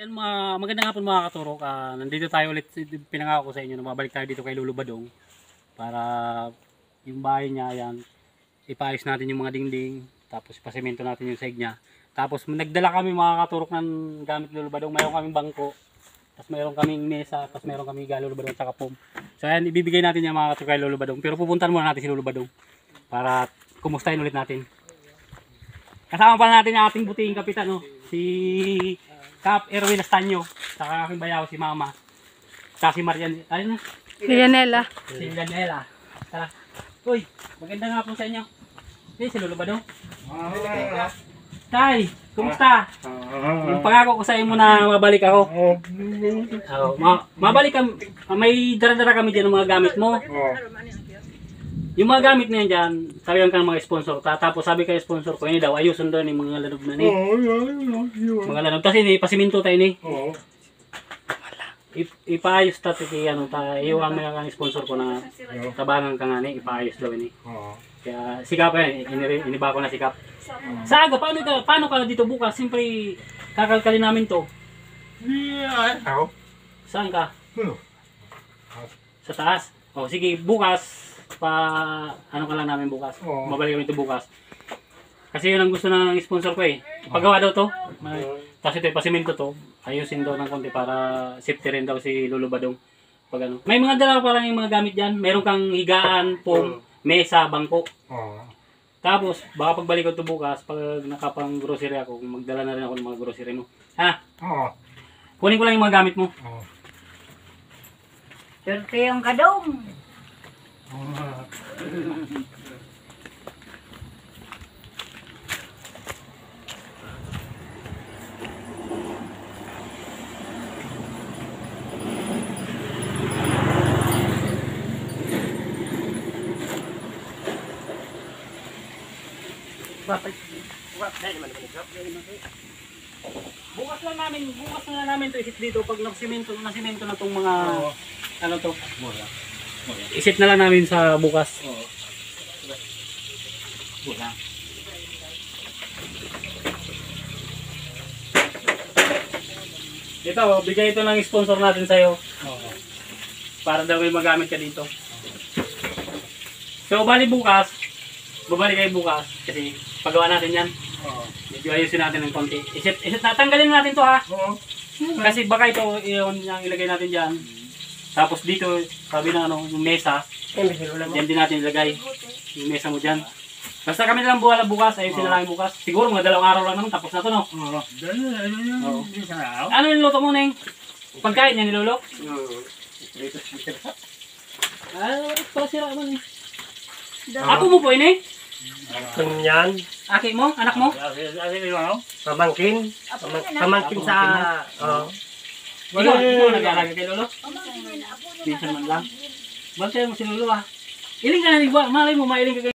Yan, magandang hapon mga katurok. Nandito tayo ulit, pinangako ko sa inyo na mabalik tayo dito kay Lolo Badong para yung bahay niya, yan, ipaayos natin yung mga dingding, tapos ipasemento natin yung side niya. Tapos nagdala kami mga katurok ng gamit Lolo Badong. Mayroon kaming bangko, tapos mayroon kaming mesa, tapos mayroon kaming Lolo Badong at saka pom. So ayan, ibibigay natin yung mga katurok kay Lolo Badong. Pero pupuntahan muna natin si Lolo Badong para kumustahin ulit natin. Kasama pa natin yung ating butihing kapitan, no? Si Cap Erwin Astanyo, saka aking bayaw si Mama. Saka si Marian, ayun na. Lianela. Si Lianela. Tara. Uy, maganda nga po sa inyo. Si Lolo Badong. Tay, kumusta? Yung pangako ko sa inyo na mabalik ako. Mabalik kami, may dara-dara kami dyan ng mga gamit mo. Yung mga gamit na yan dyan, sabi ka ng mga sponsor. Tapos sabi kay sponsor ko, ini daw, ayusun doon yung mga lanog na ni. Mga lanog. Kasi ni, pasiminto tayo ni. Ipaayos tayo kay ano, iwan mo yung sponsor ko na tabangan ka nga ni, ipaayos daw ini. Kaya sikap yan, iniba ko na sikap. Sa aga, paano ka dito bukas? Siyempre, kakalkalin namin to. Saan ka? Sa taas? O sige, bukas. Ano ka lang namin bukas. Mabalik kami ito bukas. Kasi yun ang gusto ng sponsor ko eh. Paggawa daw to. Tapos ito ipasimento to. Ayusin daw ng konti para safety rin daw si Lolo Badong. Pag ano. May mga dala pa lang yung mga gamit dyan. Meron kang higaan, pom, mesa, bangko. Tapos baka pagbalik ko ito bukas, pag nakapang grocery ako, magdala na rin ako ng mga grocery mo. Ha? Kunin ko lang yung mga gamit mo. Swerte yung kadong. Bukas na namin to isip dito pag nasimento na tong mga ano to. Isip na lang namin sa bukas. Ito, bigay ito ng sponsor natin sa'yo. Para daw may magamit ka dito. So, babalik kayo bukas. Kasi pagawa natin yan. Medyo ayusin natin ng konti. Isip na, tanggalin natin to ha. Kasi baka ito, yung ilagay natin dyan. Tapos dito, sabi na ano, yung mesa, yan din natin ilagay. Yung mesa mo dyan. Basta kami na lang bukas, ayusin na lang bukas. Siguro mga 2 araw lang naman, tapos na to no? Ano niluto mo, Neng? Pagkain niya nilulok? Para sira naman eh. Apo mo po ini? Yan. Aki mo? Anak mo? Pamangkin. Pamangkin sa... Ikaw nag-aalaga kay Lolo? Minsan man lang. Bantayan mo si Lolo ah. Iling ka na, malay mo, mailing ka